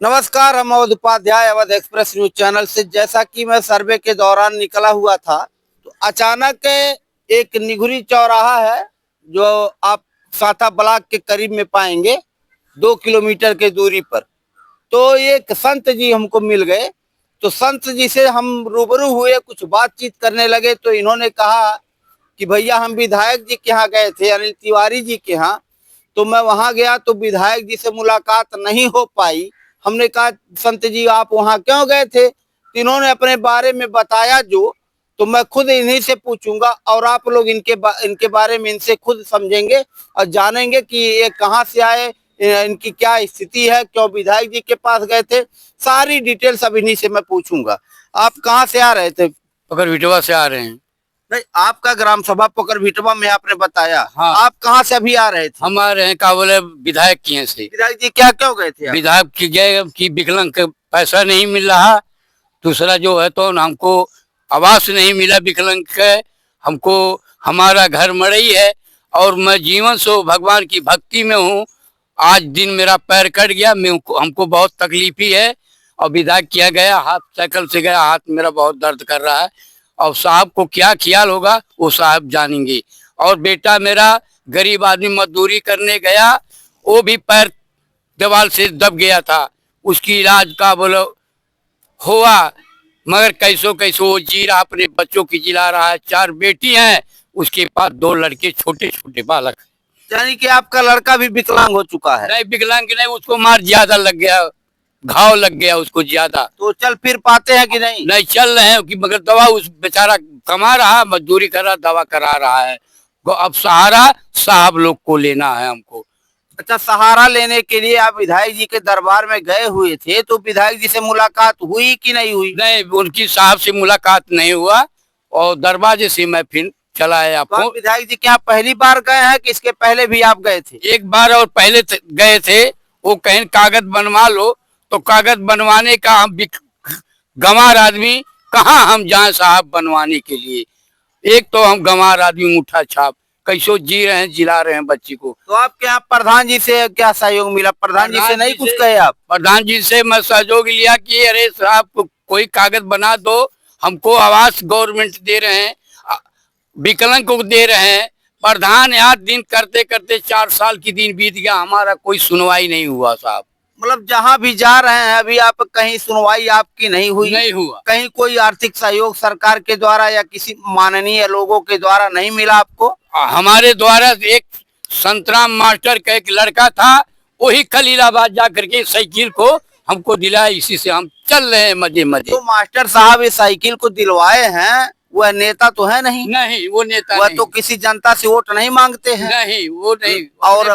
नमस्कार, हम Awadh Upadhyay Awadh Express News channel से। जैसा कि मैं सर्वे के दौरान निकला हुआ था तो अचानक एक निगुरी चौराहा है जो आप साथा ब्लॉक के करीब में पाएंगे, 2 किलोमीटर के दूरी पर। तो एक संत जी हमको मिल गए। तो संत जी से हम रूबरू हुए, कुछ बातचीत करने लगे। तो इन्होंने कहा कि भैया हम विधायक जी के यहाँ गए थे, अनिल तिवारी जी के यहाँ। तो मैं वहां गया तो विधायक जी से मुलाकात नहीं हो पाई। हमने कहा संत जी आप वहां क्यों गए थे? तो इन्होंने अपने बारे में बताया जो, तो मैं खुद इन्हीं से पूछूंगा और आप लोग इनके बारे में इनसे खुद समझेंगे और जानेंगे कि ये कहाँ से आए, इनकी क्या स्थिति है, क्यों विधायक जी के पास गए थे। सारी डिटेल्स अब इन्हीं से मैं पूछूंगा। आप कहाँ से आ रहे थे? पकर विटवा से आ रहे हैं। नहीं, आपका ग्राम सभा पोकर भिटवा में आपने बताया। हाँ। आप कहाँ से अभी आ रहे थे? हम आ रहे हैं का बोले विधायक किए से। विधायक जी क्या क्यों गए थे आप? विधायक की गए कि विकलांग के पैसा नहीं मिल रहा, दूसरा जो है तो हमको आवास नहीं मिला विकलांग के। हमको हमारा घर मड़ई है और मैं जीवन से भगवान की भक्ति में हूँ। आज दिन मेरा पैर कट गया, हमको बहुत तकलीफ ही है और विधायक किया गया, हाथ साइकिल से गया, हाथ मेरा बहुत दर्द कर रहा है और साहब को क्या ख्याल होगा वो साहब जानेंगे। और बेटा मेरा गरीब आदमी मजदूरी करने गया, वो भी पैर दीवार से दब गया था, उसकी इलाज का बोलो हुआ, मगर कैसो कैसो वो जी रहा, अपने बच्चों की जिला रहा है। 4 बेटी हैं, उसके पास 2 लड़के छोटे छोटे बालक। यानी कि आपका लड़का भी विकलांग हो चुका है? नहीं विकलांग नहीं, उसको मार ज्यादा लग गया, घाव लग गया उसको ज्यादा। तो चल फिर पाते हैं कि नहीं? नहीं चल रहे हैं कि मगर दवा उस बेचारा कमा रहा, मजदूरी कर रहा, दवा करा रहा है। अब सहारा साहब लोग को लेना है हमको। अच्छा, सहारा लेने के लिए आप विधायक जी के दरबार में गए हुए थे, तो विधायक जी से मुलाकात हुई कि नहीं हुई? नहीं, उनकी साहब से मुलाकात नहीं हुआ और दरवाजे से मैं फिर चला है। तो आपको विधायक जी क्या पहली बार गए हैं कि इसके पहले भी आप गए थे? एक बार और पहले गए थे, वो कहीं कागज बनवा लो, तो कागज बनवाने का हम गंवार आदमी कहाँ हम जाए साहब बनवाने के लिए। एक तो हम गंवार आदमी मुठा छाप कैसो जी रहे हैं, जिला रहे हैं बच्ची को। तो आपके यहाँ प्रधान जी से क्या सहयोग मिला? प्रधान जी से नहीं कुछ कहे आप? प्रधान जी से मैं सहयोग लिया कि अरे साहब कोई कागज बना दो, हमको आवास गवर्नमेंट दे रहे हैं, विकलांग को दे रहे हैं। प्रधान याद दिन करते करते 4 साल की दिन बीत गया, हमारा कोई सुनवाई नहीं हुआ साहब। मतलब जहाँ भी जा रहे हैं अभी आप, कहीं सुनवाई आपकी नहीं हुई? नहीं हुआ। कहीं कोई आर्थिक सहयोग सरकार के द्वारा या किसी माननीय लोगों के द्वारा नहीं मिला आपको? हमारे द्वारा एक संतराम मास्टर का एक लड़का था, वही खलीलाबाद जा करके साइकिल को हमको दिलाया, इसी से हम चल रहे हैं मजे मजे। तो मास्टर साहब इस साइकिल को दिलवाए हैं, वह नेता तो है नहीं? नहीं वो नेता वह नहीं। तो किसी जनता से वोट नहीं मांगते हैं। नहीं वो नहीं। और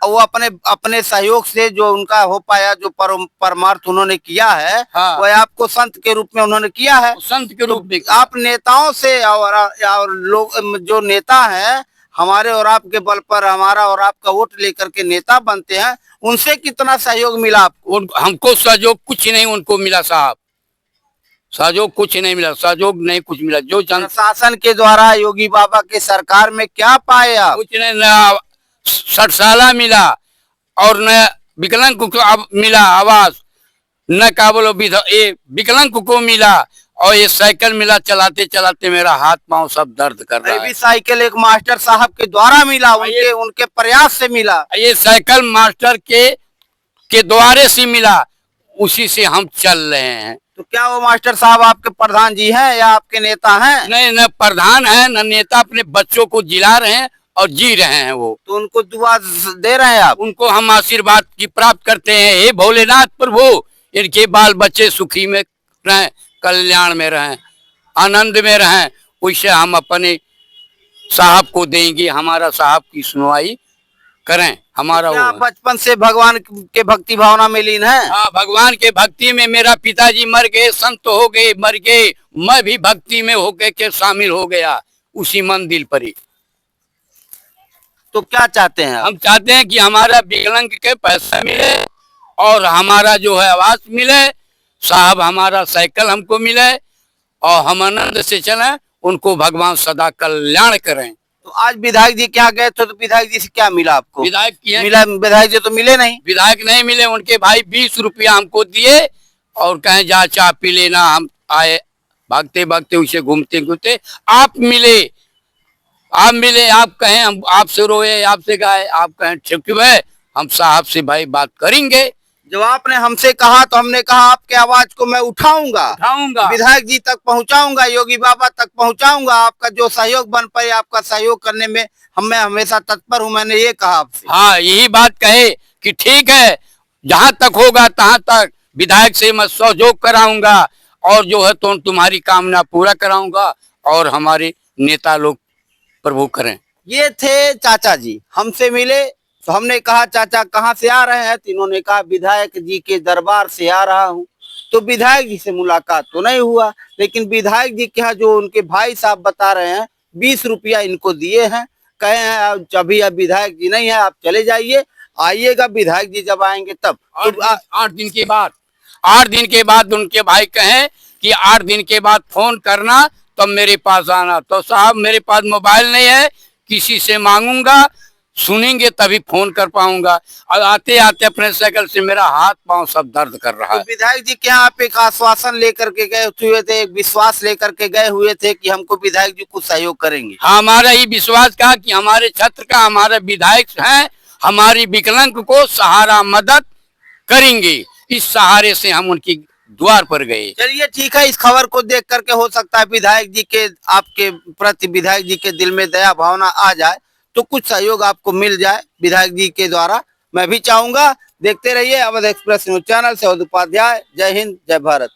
वो अपने अपने सहयोग से जो उनका हो पाया, जो परमार्थ उन्होंने किया है, हाँ। वह आपको संत के रूप में उन्होंने किया है। संत के रूप में। तो आप नेताओं से और लोग जो नेता हैं, हमारे और आपके बल पर हमारा और आपका वोट लेकर के नेता बनते हैं, उनसे कितना सहयोग मिला आपको? हमको सहयोग कुछ नहीं उनको मिला साहब, सहयोग कुछ नहीं मिला, सहयोग नहीं कुछ मिला। जो शासन के द्वारा योगी बाबा के सरकार में क्या पाए आप? कुछ नहीं, न 60 साला मिला और न विकलांग को अब मिला आवास, न का बोलो विकलांग को मिला और ये साइकिल मिला। चलाते चलाते मेरा हाथ पांव सब दर्द कर रहा है। साइकिल एक मास्टर साहब के द्वारा मिला, उनके प्रयास से मिला। ये साइकिल मास्टर के द्वारे से मिला, उसी से हम चल रहे हैं। तो क्या वो मास्टर साहब आपके प्रधान जी हैं या आपके नेता हैं? नहीं, न प्रधान है न नेता, अपने बच्चों को जिला रहे हैं और जी रहे हैं वो। तो उनको दुआ दे रहे हैं आप? उनको हम आशीर्वाद की प्राप्त करते हैं। हे भोलेनाथ प्रभु, इनके बाल बच्चे सुखी में रहें, कल्याण में रहें, आनंद में रहें, उसे हम अपने साहब को देंगे। हमारा साहब की सुनवाई करें, हमारा क्या वो बचपन से भगवान के भक्ति भावना में लीन है? हाँ, भगवान के भक्ति में। मेरा पिताजी मर गए, संत हो गए, मर गए, मैं भी भक्ति में होके के शामिल हो गया उसी मंदिर पर ही। तो क्या चाहते हैं हम चाहते हैं कि हमारा विकलांग के पैसा मिले और हमारा जो है आवास मिले, साहब हमारा साइकिल हमको मिले और हम आनंद से चलें, उनको भगवान सदा कल्याण करें। तो आज विधायक जी क्या गए थे, तो विधायक जी से क्या मिला आपको? विधायक की मिला, विधायक जी तो मिले नहीं। विधायक नहीं मिले, उनके भाई 20 रुपया हमको दिए और कहें जा चाय पी लेना। हम आए भागते भागते उसे घूमते घूमते, आप मिले, आप कहें हम आपसे रोए, आपसे गाए, आप कहें ठीक है हम साहब से भाई बात करेंगे। जब आपने हमसे कहा तो हमने कहा आपके आवाज को मैं उठाऊंगा, विधायक जी तक पहुंचाऊंगा, योगी बाबा तक पहुंचाऊंगा, आपका जो सहयोग बन पाए आपका सहयोग करने में मैं हमेशा तत्पर हूं, मैंने ये कहा आपसे। हाँ, यही बात कहे कि ठीक है, जहां तक होगा तहां तक विधायक से मैं सहयोग कराऊंगा और जो है तो तुम्हारी कामना पूरा कराऊंगा और हमारे नेता लोग प्रभु करें। ये थे चाचा जी, हमसे मिले तो हमने कहा चाचा कहाँ से आ रहे हैं, तो इन्होंने कहा विधायक जी के दरबार से आ रहा हूँ। तो विधायक जी से मुलाकात तो नहीं हुआ, लेकिन विधायक जी के यहाँ जो उनके भाई साहब बता रहे हैं 20 रुपया इनको दिए हैं, कहे हैं अभी अब विधायक जी नहीं है, आप चले जाइए, आइएगा विधायक जी जब आएंगे तब। तो 8 दिन के बाद, 8 दिन के बाद उनके भाई कहें कि 8 दिन के बाद फोन करना तब मेरे पास आना। तो साहब मेरे पास मोबाइल नहीं है, किसी से मांगूंगा, सुनेंगे तभी फोन कर पाऊंगा। और आते आते अपने साइकिल से मेरा हाथ पांव सब दर्द कर रहा है। विधायक जी क्या आप एक आश्वासन लेकर के गए हुए थे, एक विश्वास लेकर के गए हुए थे कि हमको विधायक जी कुछ सहयोग करेंगे? हाँ, हमारा ये विश्वास का कि हमारे क्षेत्र का हमारा विधायक है, हमारी विकलांग को सहारा मदद करेंगे। इस सहारे से हम उनकी द्वार पर गए। चलिए ठीक है, इस खबर को देख करके हो सकता है विधायक जी के आपके प्रति विधायक जी के दिल में दया भावना आ जाए, तो कुछ सहयोग आपको मिल जाए विधायक जी के द्वारा, मैं भी चाहूंगा। देखते रहिए अवध एक्सप्रेस न्यूज चैनल से। अवध उपाध्याय, जय हिंद, जय भारत।